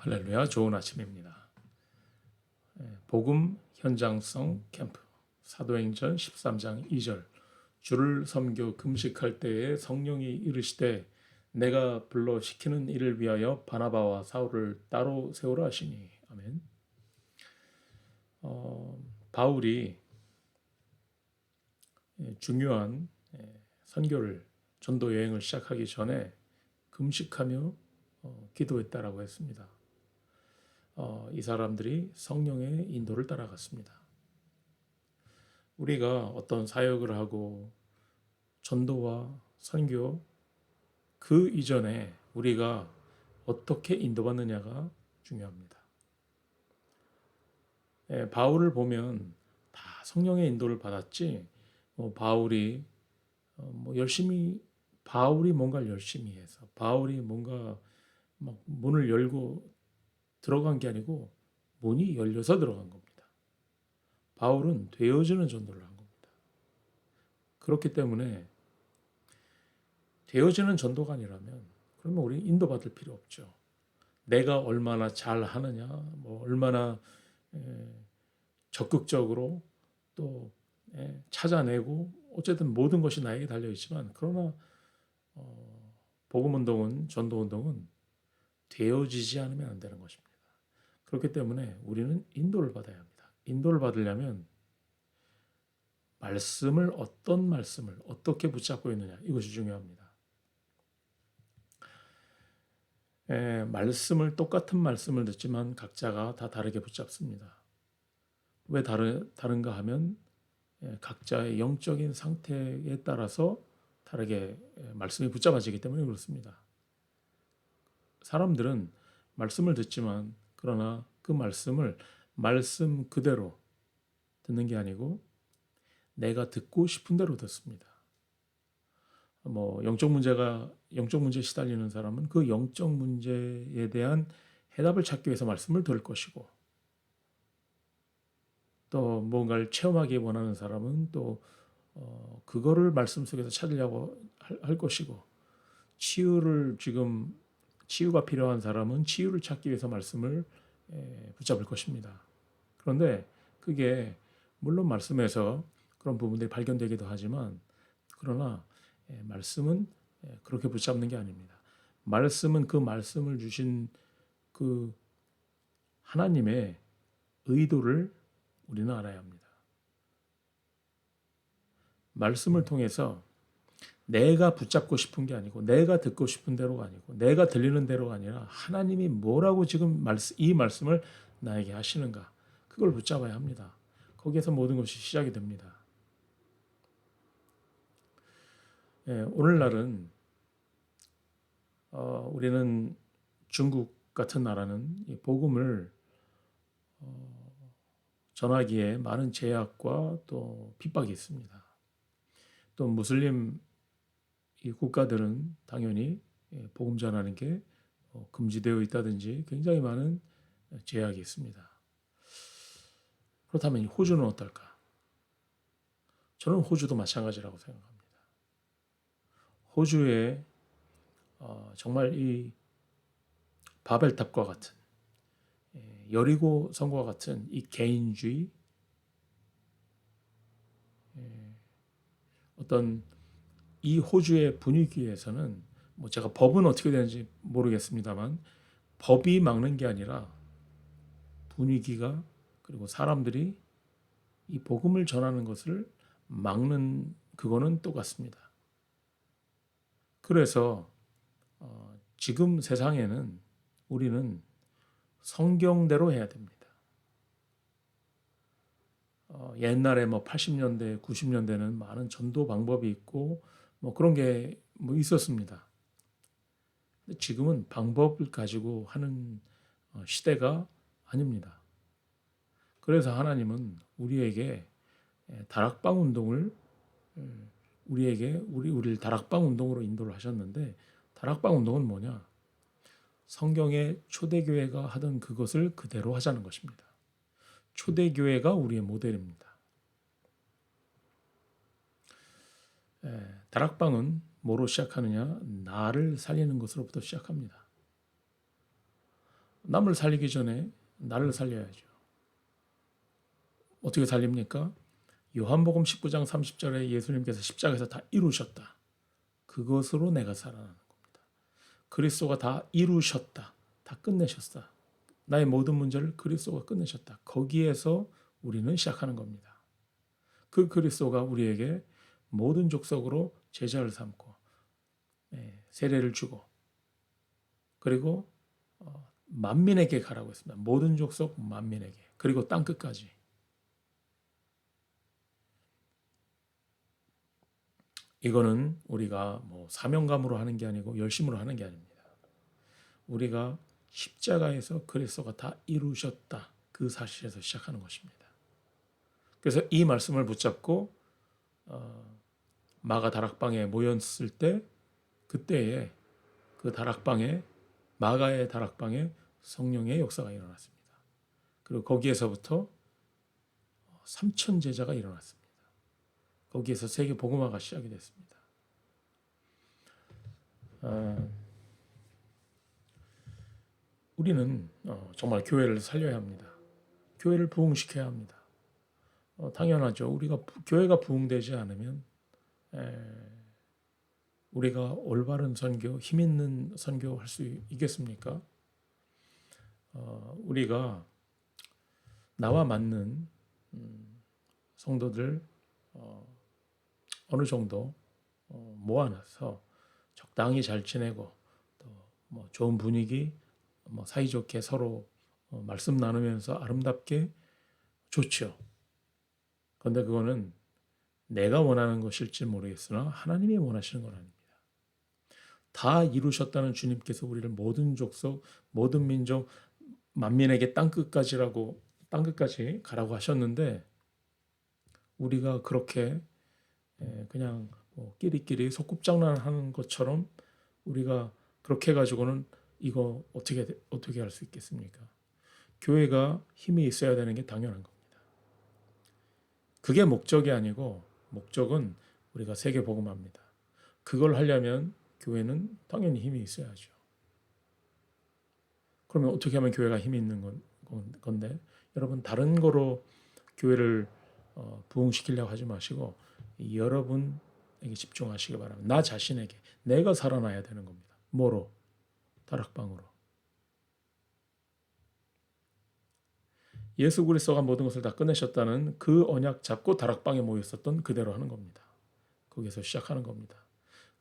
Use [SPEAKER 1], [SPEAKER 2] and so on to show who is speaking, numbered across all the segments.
[SPEAKER 1] 할렐루야, 좋은 아침입니다. 복음 현장성 캠프 사도행전 13장 2절 주를 섬겨 금식할 때에 성령이 이르시되 내가 불러 시키는 일을 위하여 바나바와 사울을 따로 세우라 하시니 아멘. 바울이 중요한 선교를 전도 여행을 시작하기 전에 금식하며 기도했다라고 했습니다. 이 사람들이 성령의 인도를 따라갔습니다. 우리가 어떤 사역을 하고 전도와 선교 그 이전에 우리가 어떻게 인도받느냐가 중요합니다. 바울을 보면 다 성령의 인도를 받았지. 바울이 바울이 뭔가를 열심히 해서 바울이 뭔가 막 문을 열고 들어간 게 아니고 문이 열려서 들어간 겁니다. 바울은 되어지는 전도를 한 겁니다. 그렇기 때문에 되어지는 전도가 아니라면 그러면 우리 인도받을 필요 없죠. 내가 얼마나 잘 하느냐, 얼마나 적극적으로 또 찾아내고 어쨌든 모든 것이 나에게 달려 있지만 그러나 복음 운동은 전도 운동은 되어지지 않으면 안 되는 것입니다. 그렇기 때문에 우리는 인도를 받아야 합니다. 인도를 받으려면 어떤 말씀을 어떻게 붙잡고 있느냐 이것이 중요합니다. 똑같은 말씀을 듣지만 각자가 다 다르게 붙잡습니다. 왜 다른가 하면 각자의 영적인 상태에 따라서 다르게 말씀이 붙잡아지기 때문에 그렇습니다. 사람들은 말씀을 듣지만 그러나 그 말씀을 말씀 그대로 듣는 게 아니고 내가 듣고 싶은 대로 듣습니다. 영적 문제에 시달리는 사람은 그 영적 문제에 대한 해답을 찾기 위해서 말씀을 들을 것이고 또 뭔가를 체험하기 원하는 사람은 또 그거를 말씀 속에서 찾으려고 할 것이고 치유가 필요한 사람은 치유를 찾기 위해서 말씀을 붙잡을 것입니다. 그런데 그게 물론 말씀에서 그런 부분들이 발견되기도 하지만 그러나 말씀은 그렇게 붙잡는 게 아닙니다. 말씀은 그 말씀을 주신 그 하나님의 의도를 우리는 알아야 합니다. 말씀을 통해서 내가 붙잡고 싶은 게 아니고 내가 듣고 싶은 대로가 아니고 내가 들리는 대로가 아니라 하나님이 뭐라고 지금 이 말씀을 나에게 하시는가 그걸 붙잡아야 합니다. 거기에서 모든 것이 시작이 됩니다. 오늘날은 우리는 중국 같은 나라는 이 복음을 전하기에 많은 제약과 또 핍박이 있습니다. 또 무슬림 이 국가들은 당연히 복음 전하는 게 금지되어 있다든지 굉장히 많은 제약이 있습니다. 그렇다면 호주는 어떨까? 저는 호주도 마찬가지라고 생각합니다. 호주에 정말 이 바벨탑과 같은 여리고 성과 같은 이 개인주의 어떤 이 호주의 분위기에서는 제가 법은 어떻게 되는지 모르겠습니다만 법이 막는 게 아니라 분위기가 그리고 사람들이 이 복음을 전하는 것을 막는 그거는 똑같습니다. 그래서 지금 세상에는 우리는 성경대로 해야 됩니다. 옛날에 80년대, 90년대는 많은 전도 방법이 있고 그런 게 있었습니다. 근데 지금은 방법을 가지고 하는 시대가 아닙니다. 그래서 하나님은 우리에게 다락방 운동을 우리를 다락방 운동으로 인도를 하셨는데 다락방 운동은 뭐냐? 성경의 초대교회가 하던 그것을 그대로 하자는 것입니다. 초대교회가 우리의 모델입니다. 다락방은 뭐로 시작하느냐? 나를 살리는 것으로부터 시작합니다. 남을 살리기 전에 나를 살려야죠. 어떻게 살립니까? 요한복음 19장 30절에 예수님께서 십자가에서 다 이루셨다. 그것으로 내가 살아나는 겁니다. 그리스도가 다 이루셨다. 다 끝내셨다. 나의 모든 문제를 그리스도가 끝내셨다. 거기에서 우리는 시작하는 겁니다. 그 그리스도가 우리에게 모든 족속으로 제자를 삼고 세례를 주고 그리고 만민에게 가라고 했습니다. 모든 족속 만민에게 그리고 땅 끝까지. 이거는 우리가 뭐 사명감으로 하는 게 아니고 열심으로 하는 게 아닙니다. 우리가 십자가에서 그리스도가 다 이루셨다. 그 사실에서 시작하는 것입니다. 그래서 이 말씀을 붙잡고 마가 다락방에 모였을 때 그때에 그 다락방에 마가의 다락방에 성령의 역사가 일어났습니다. 그리고 거기에서부터 3천 제자가 일어났습니다. 거기에서 세계 복음화가 시작이 됐습니다. 우리는 정말 교회를 살려야 합니다. 교회를 부흥시켜야 합니다. 당연하죠. 우리가 교회가 부흥되지 않으면 우리가 올바른 선교, 힘 있는 선교 할 수 있겠습니까? 우리가 나와 맞는 성도들 어느 정도 모아놔서 적당히 잘 지내고 또 뭐 좋은 분위기, 뭐 사이좋게 서로 말씀 나누면서 아름답게 좋죠. 그런데 그거는 내가 원하는 것일지 모르겠으나 하나님이 원하시는 건 아닙니다. 다 이루셨다는 주님께서 우리를 모든 족속, 모든 민족, 만민에게 땅끝까지 가라고 하셨는데 우리가 그렇게 그냥 뭐 끼리끼리 소꿉장난하는 것처럼 우리가 그렇게 해가지고는 이거 어떻게 할 수 있겠습니까? 교회가 힘이 있어야 되는 게 당연한 겁니다. 그게 목적이 아니고 목적은 우리가 세계 복음화입니다. 그걸 하려면 교회는 당연히 힘이 있어야죠. 그러면 어떻게 하면 교회가 힘이 있는 건데 여러분 다른 거로 교회를 부흥시키려고 하지 마시고 여러분에게 집중하시기 바랍니다. 나 자신에게 내가 살아나야 되는 겁니다. 뭐로? 다락방으로. 예수 그리스도가 모든 것을 다 끝내셨다는 그 언약 잡고 다락방에 모였었던 그대로 하는 겁니다. 거기서 시작하는 겁니다.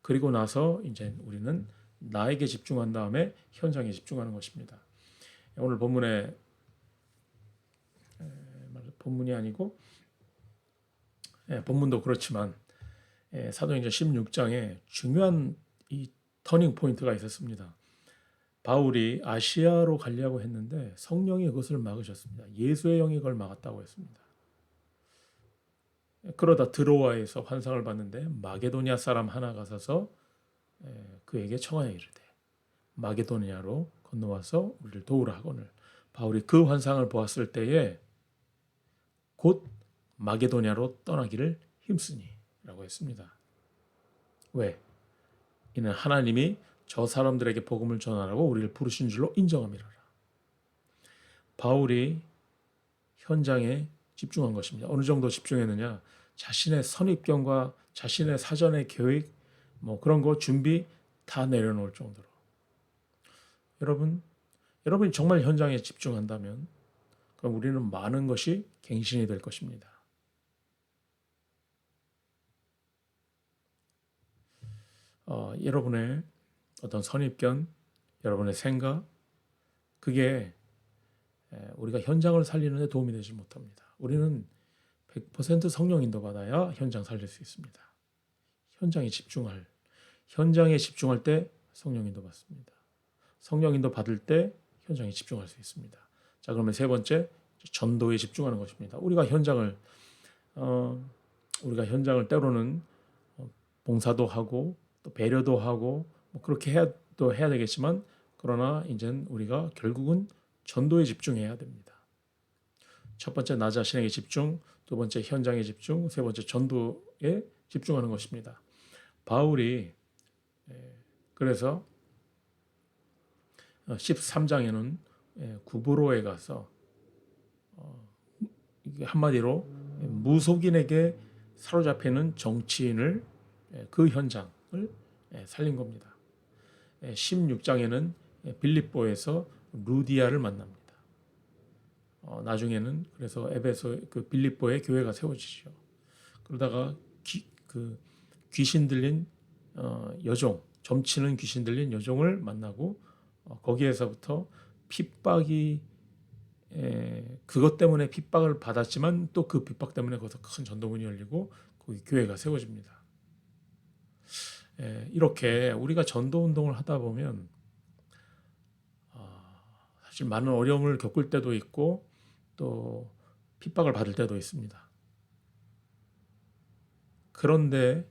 [SPEAKER 1] 그리고 나서 이제 우리는 나에게 집중한 다음에 현장에 집중하는 것입니다. 오늘 본문이 아니고 본문도 그렇지만 사도행전 16장에 중요한 이 터닝 포인트가 있었습니다. 바울이 아시아로 가려고 했는데 성령이 그것을 막으셨습니다. 예수의 영이 그걸 막았다고 했습니다. 그러다 드로아에서 환상을 봤는데 마게도니아 사람 하나가 서서 그에게 청하여 이르되 마게도니아로 건너와서 우리를 도우라 하거늘. 바울이 그 환상을 보았을 때에 곧 마게도니아로 떠나기를 힘쓰니 라고 했습니다. 왜? 이는 하나님이 저 사람들에게 복음을 전하라고 우리를 부르신 줄로 인정함이라. 바울이 현장에 집중한 것입니다. 어느 정도 집중했느냐? 자신의 선입견과 자신의 사전의 계획, 뭐 그런 거 준비 다 내려놓을 정도로. 여러분이 정말 현장에 집중한다면 그럼 우리는 많은 것이 갱신이 될 것입니다. 여러분의 어떤 선입견, 여러분의 생각, 그게 우리가 현장을 살리는 데 도움이 되지 못합니다. 우리는 100% 성령 인도 받아야 현장 살릴 수 있습니다. 현장에 집중할 때 성령 인도 받습니다. 성령 인도 받을 때 현장에 집중할 수 있습니다. 자, 그러면 세 번째, 전도에 집중하는 것입니다. 우리가 현장을 때로는 봉사도 하고 또 배려도 하고 뭐 그렇게 해야 되겠지만 그러나 이제는 우리가 결국은 전도에 집중해야 됩니다. 첫 번째 나 자신에게 집중, 두 번째 현장에 집중, 세 번째 전도에 집중하는 것입니다. 바울이 그래서 13장에는 구브로에 가서 이게 한마디로 무속인에게 사로잡히는 정치인을 그 현장을 살린 겁니다. 16장에는 빌립보에서 루디아를 만납니다. 나중에는 그래서 에베소 그 빌립보에 교회가 세워지죠. 그러다가 귀신 들린 여종, 점치는 귀신 들린 여종을 만나고 거기에서부터 핍박이 그것 때문에 핍박을 받았지만 또 그 핍박 때문에 거기서 큰 전도문이 열리고 거기 교회가 세워집니다. 이렇게 우리가 전도 운동을 하다 보면 사실 많은 어려움을 겪을 때도 있고 또 핍박을 받을 때도 있습니다. 그런데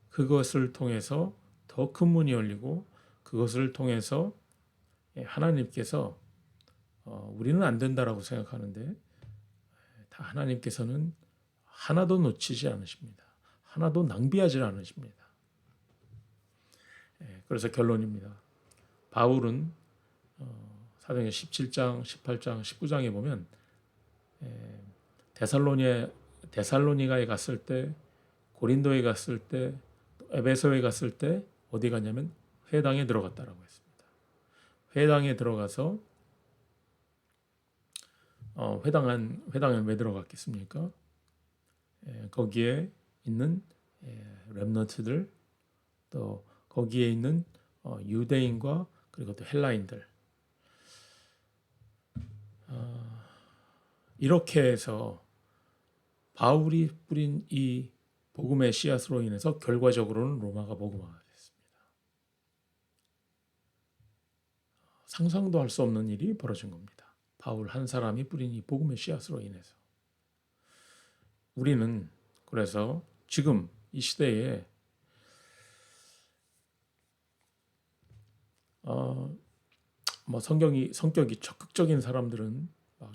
[SPEAKER 1] 그것을 통해서 더 큰 문이 열리고 그것을 통해서 하나님께서 우리는 안 된다라고 생각하는데 다 하나님께서는 하나도 놓치지 않으십니다. 하나도 낭비하지 않으십니다. 그래서 결론입니다. 바울은 사도행전 17장, 18장, 19장에 보면 데살로니가에 갔을 때, 고린도에 갔을 때, 에베소에 갔을 때 어디 갔냐면 회당에 들어갔다라고 했습니다. 회당에 들어가서 회당에 왜 들어갔겠습니까? 거기에 있는 렘넌트들 또 거기에 있는 유대인과 그리고 또 헬라인들 이렇게 해서 바울이 뿌린 이 복음의 씨앗으로 인해서 결과적으로는 로마가 복음화가 됐습니다. 상상도 할 수 없는 일이 벌어진 겁니다. 바울 한 사람이 뿌린 이 복음의 씨앗으로 인해서 우리는 그래서 지금 이 시대에 뭐 성격이 적극적인 사람들은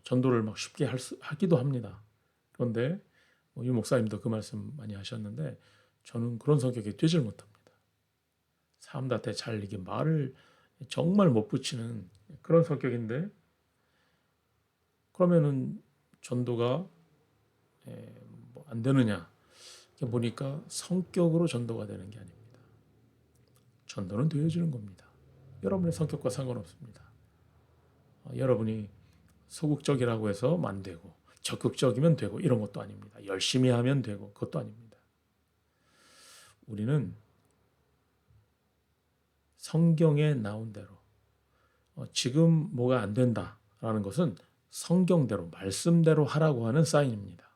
[SPEAKER 1] 전도를 막 쉽게 하기도 합니다. 그런데 유 목사님도 그 말씀 많이 하셨는데 저는 그런 성격이 되질 못합니다. 사람들한테 잘 이게 말을 정말 못 붙이는 그런 성격인데 그러면은 전도가 안 되느냐? 보니까 성격으로 전도가 되는 게 아닙니다. 전도는 되어지는 겁니다. 여러분의 성격과 상관없습니다. 여러분이 소극적이라고 해서 안 되고 적극적이면 되고 이런 것도 아닙니다. 열심히 하면 되고 그것도 아닙니다. 우리는 성경에 나온 대로 지금 뭐가 안 된다라는 것은 성경대로 말씀대로 하라고 하는 사인입니다.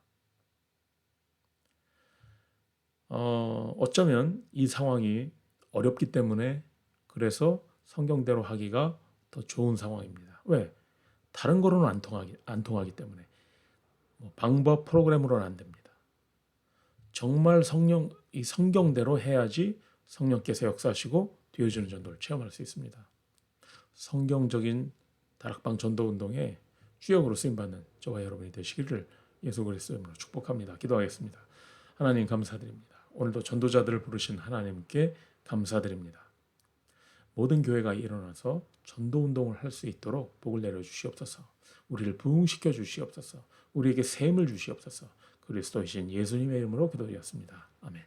[SPEAKER 1] 어쩌면 이 상황이 어렵기 때문에 그래서 성경대로 하기가 더 좋은 상황입니다. 왜? 다른 거로는 안 통하기 때문에 방법 프로그램으로는 안 됩니다. 정말 이 성경대로 해야지 성령께서 역사하시고 되어지는 전도를 체험할 수 있습니다. 성경적인 다락방 전도 운동에 주역으로 쓰임받는 저와 여러분이 되시기를 예수 그리스도의 이름으로 축복합니다. 기도하겠습니다. 하나님 감사드립니다. 오늘도 전도자들을 부르신 하나님께 감사드립니다. 모든 교회가 일어나서 전도 운동을 할 수 있도록 복을 내려 주시옵소서. 우리를 부흥시켜 주시옵소서. 우리에게 셈을 주시옵소서. 그리스도이신 예수님의 이름으로 기도드렸습니다. 아멘.